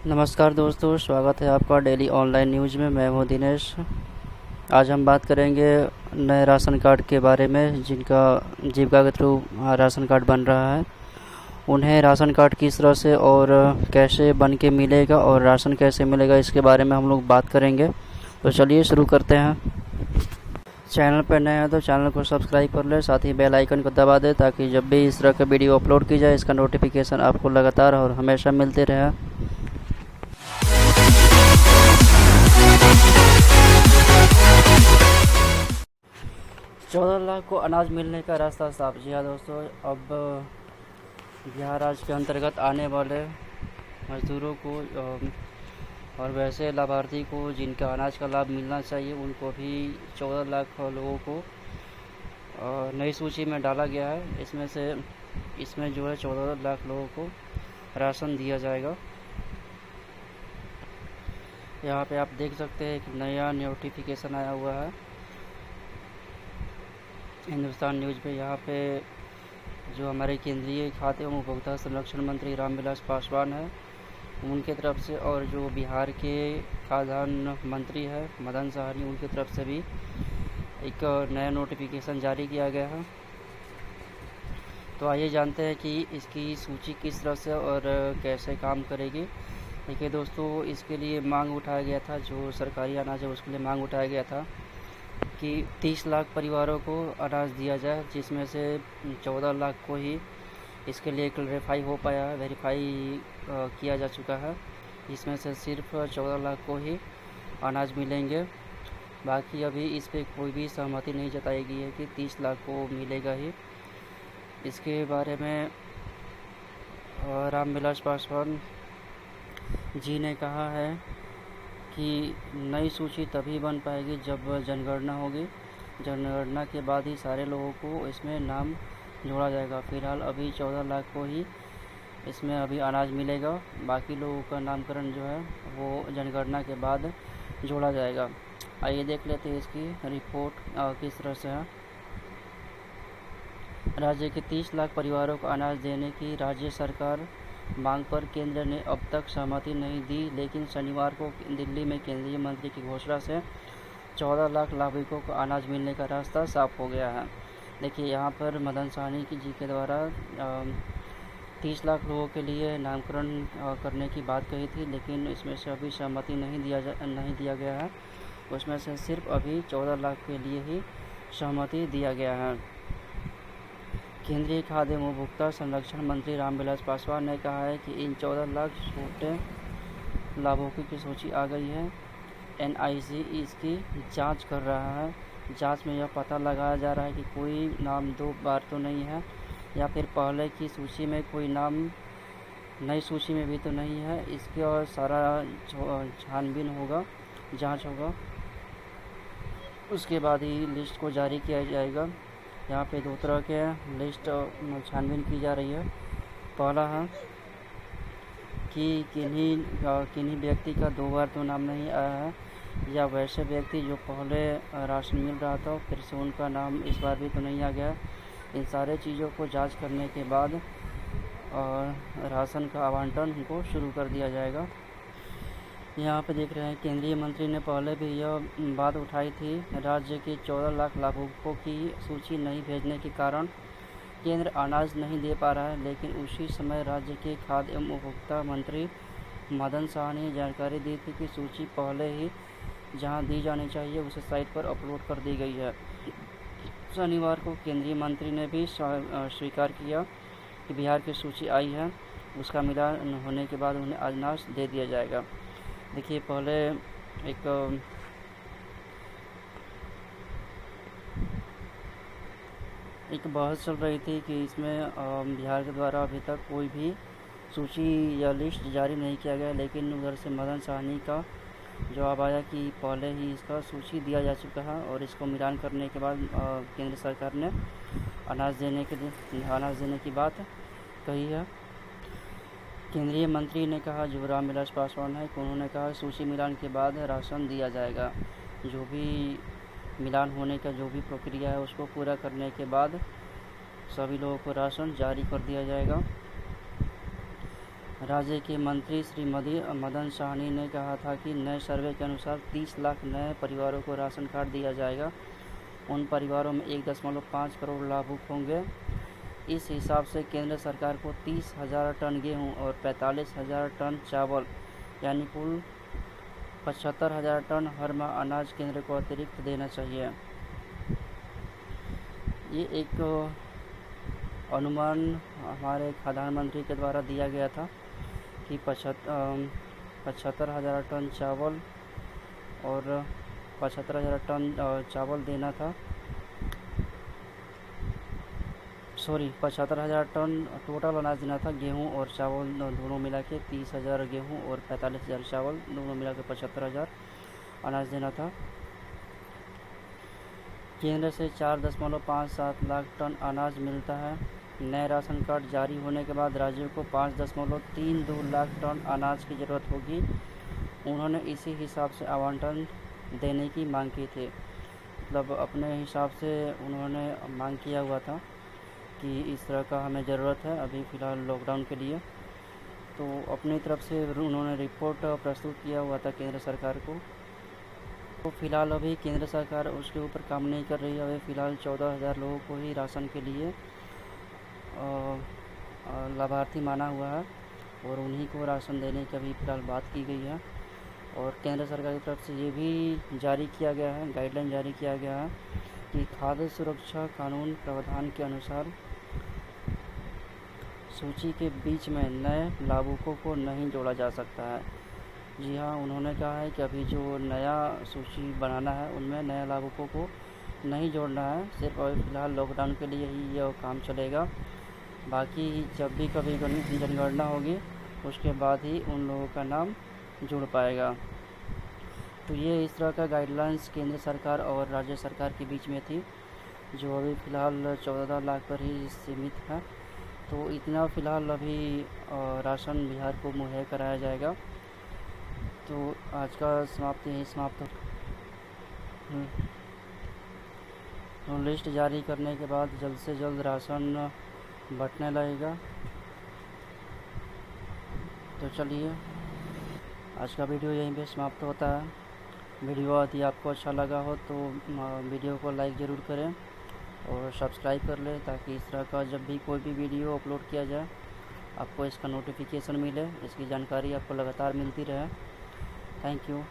नमस्कार दोस्तों, स्वागत है आपका डेली ऑनलाइन न्यूज़ में। मैं हूं दिनेश। आज हम बात करेंगे नए राशन कार्ड के बारे में, जिनका जीविका के थ्रू राशन कार्ड बन रहा है। उन्हें राशन कार्ड किस तरह से और कैसे बन के मिलेगा और राशन कैसे मिलेगा, इसके बारे में हम लोग बात करेंगे। तो चलिए शुरू करते हैं। चैनल पर नए हैं तो चैनल को सब्सक्राइब कर लें, साथ ही बेल आइकन को दबा दें ताकि जब भी इस तरह का वीडियो अपलोड की जाए इसका नोटिफिकेशन आपको लगातार और हमेशा मिलते रहे। 14 लाख को अनाज मिलने का रास्ता साफ। जी हाँ दोस्तों, अब बिहार राज्य के अंतर्गत आने वाले मजदूरों को और वैसे लाभार्थी को जिनका अनाज का लाभ मिलना चाहिए, उनको भी 14 लाख लोगों को नई सूची में डाला गया है। इसमें जो है 14 लाख लोगों को राशन दिया जाएगा। यहाँ पे आप देख सकते हैं एक नया नोटिफिकेशन आया हुआ है हिंदुस्तान न्यूज़ पे। यहाँ पे जो हमारे केंद्रीय खाद्य एवं उपभोक्ता संरक्षण मंत्री रामविलास पासवान है, उनके तरफ से, और जो बिहार के खाद्यान्न मंत्री है मदन साहनी, उनकी तरफ से भी एक नया नोटिफिकेशन जारी किया गया है। तो आइए जानते हैं कि इसकी सूची किस तरह से और कैसे काम करेगी। देखिए दोस्तों, इसके लिए मांग उठाया गया था, जो सरकारी अनाज है उसके लिए मांग उठाया गया था कि 30 लाख परिवारों को अनाज दिया जाए, जिसमें से 14 लाख को ही इसके लिए क्लैरिफाई हो पाया है, वेरीफाई किया जा चुका है। इसमें से सिर्फ 14 लाख को ही अनाज मिलेंगे। बाकी अभी इस पर कोई भी सहमति नहीं जताई गई है कि 30 लाख को मिलेगा ही। इसके बारे में रामविलास पासवान जी ने कहा है कि नई सूची तभी बन पाएगी जब जनगणना होगी। जनगणना के बाद ही सारे लोगों को इसमें नाम जोड़ा जाएगा। फिलहाल अभी 14 लाख को ही इसमें अभी अनाज मिलेगा, बाकी लोगों का नामकरण जो है वो जनगणना के बाद जोड़ा जाएगा। आइए देख लेते हैं इसकी रिपोर्ट किस तरह से है। राज्य के 30 लाख परिवारों को अनाज देने की राज्य सरकार मांग पर केंद्र ने अब तक सहमति नहीं दी, लेकिन शनिवार को दिल्ली में केंद्रीय मंत्री की घोषणा से 14 लाख लाभुकों को अनाज मिलने का रास्ता साफ हो गया है। देखिए, यहाँ पर मदन साहनी जी के द्वारा 30 लाख लोगों के लिए नामकरण करने की बात कही थी, लेकिन इसमें से अभी सहमति नहीं दिया गया है। उसमें से सिर्फ अभी 14 लाख के लिए ही सहमति दिया गया है। केंद्रीय खाद्य एवं उपभोक्ता संरक्षण मंत्री रामविलास पासवान ने कहा है कि इन 14 लाख छोटे लाभुकों की सूची आ गई है। एनआईसी इसकी जांच कर रहा है। जांच में यह पता लगाया जा रहा है कि कोई नाम 2 बार तो नहीं है, या फिर पहले की सूची में कोई नाम नई सूची में भी तो नहीं है। इसके और सारा छानबीन होगा, जांच होगा, उसके बाद ही लिस्ट को जारी किया जाएगा। यहाँ पे 2 तरह के लिस्ट छानबीन की जा रही है। पहला है कि किन्हीं व्यक्ति का 2 बार तो नाम नहीं आया है, या वैसे व्यक्ति जो पहले राशन मिल रहा था फिर से उनका नाम इस बार भी तो नहीं आ गया। इन सारे चीज़ों को जांच करने के बाद राशन का आवंटन को शुरू कर दिया जाएगा। यहाँ पे देख रहे हैं केंद्रीय मंत्री ने पहले भी यह बात उठाई थी। राज्य के 14 लाख लाभुकों की सूची नहीं भेजने के कारण केंद्र अनाज नहीं दे पा रहा है, लेकिन उसी समय राज्य के खाद्य एवं उपभोक्ता मंत्री मदन साहनी ने जानकारी दी थी कि सूची पहले ही जहां दी जानी चाहिए उसे साइट पर अपलोड कर दी गई है। शनिवार को केंद्रीय मंत्री ने भी स्वीकार किया कि बिहार की सूची आई है, उसका मिलान होने के बाद उन्हें अनाज दे दिया जाएगा। देखिए, पहले एक बहस चल रही थी कि इसमें बिहार के द्वारा अभी तक कोई भी सूची या लिस्ट जारी नहीं किया गया, लेकिन उधर से मदन साहनी का जवाब आया कि पहले ही इसका सूची दिया जा चुका है और इसको मिलान करने के बाद केंद्र सरकार ने अनाज देने की बात कही है। केंद्रीय मंत्री ने कहा, जो रामविलास पासवान है, उन्होंने कहा सूची मिलान के बाद राशन दिया जाएगा। जो भी मिलान होने का जो भी प्रक्रिया है उसको पूरा करने के बाद सभी लोगों को राशन जारी कर दिया जाएगा। राज्य के मंत्री श्री मदन साहनी ने कहा था कि नए सर्वे के अनुसार 30 लाख नए परिवारों को राशन कार्ड दिया जाएगा। उन परिवारों में 1.5 करोड़ लाभुक होंगे। इस हिसाब से केंद्र सरकार को 30,000 टन गेहूं और 45,000 टन चावल यानी कुल 75,000 टन हर माह अनाज केंद्र को अतिरिक्त देना चाहिए। ये एक अनुमान हमारे खाद्यान्न मंत्री के द्वारा दिया गया था कि 75,000 टन चावल और 75,000 टन चावल देना था। 75,000 टन टोटल अनाज देना था, गेहूं और चावल दोनों मिला के 30,000 गेहूं और 45,000 चावल दोनों मिला के 75,000 अनाज देना था। केंद्र से 4.57 लाख टन अनाज मिलता है। नए राशन कार्ड जारी होने के बाद राज्यों को 5.32 लाख टन अनाज की ज़रूरत होगी। उन्होंने इसी हिसाब से आवंटन देने की मांग की थी। मतलब अपने हिसाब से उन्होंने मांग किया हुआ था कि इस तरह का हमें ज़रूरत है अभी फ़िलहाल लॉकडाउन के लिए। तो अपनी तरफ से उन्होंने रिपोर्ट प्रस्तुत किया हुआ था केंद्र सरकार को। तो फ़िलहाल अभी केंद्र सरकार उसके ऊपर काम नहीं कर रही है। अभी फ़िलहाल 14,000 लोगों को ही राशन के लिए लाभार्थी माना हुआ है और उन्हीं को राशन देने की अभी फ़िलहाल बात की गई है। और केंद्र सरकार की तरफ से ये भी जारी किया गया है, गाइडलाइन जारी किया गया है कि खाद्य सुरक्षा कानून प्रावधान के अनुसार सूची के बीच में नए लाभुकों को नहीं जोड़ा जा सकता है। जी हाँ, उन्होंने कहा है कि अभी जो नया सूची बनाना है उनमें नए लाभुकों को नहीं जोड़ना है। सिर्फ अभी फ़िलहाल लॉकडाउन के लिए ही यह काम चलेगा। बाकी जब भी कभी जनगणना होगी उसके बाद ही उन लोगों का नाम जुड़ पाएगा। तो ये इस तरह का गाइडलाइंस केंद्र सरकार और राज्य सरकार के बीच में थी, जो अभी फ़िलहाल 14 लाख पर ही सीमित है। तो इतना फ़िलहाल अभी राशन बिहार को मुहैया कराया जाएगा। तो आज का समाप्त तो लिस्ट जारी करने के बाद जल्द से जल्द राशन बंटने लगेगा। तो चलिए आज का वीडियो यहीं पे समाप्त होता है। वीडियो यदि आपको अच्छा लगा हो तो वीडियो को लाइक ज़रूर करें और सब्सक्राइब कर लें, ताकि इस तरह का जब भी कोई भी वीडियो अपलोड किया जाए आपको इसका नोटिफिकेशन मिले, इसकी जानकारी आपको लगातार मिलती रहे। Thank you.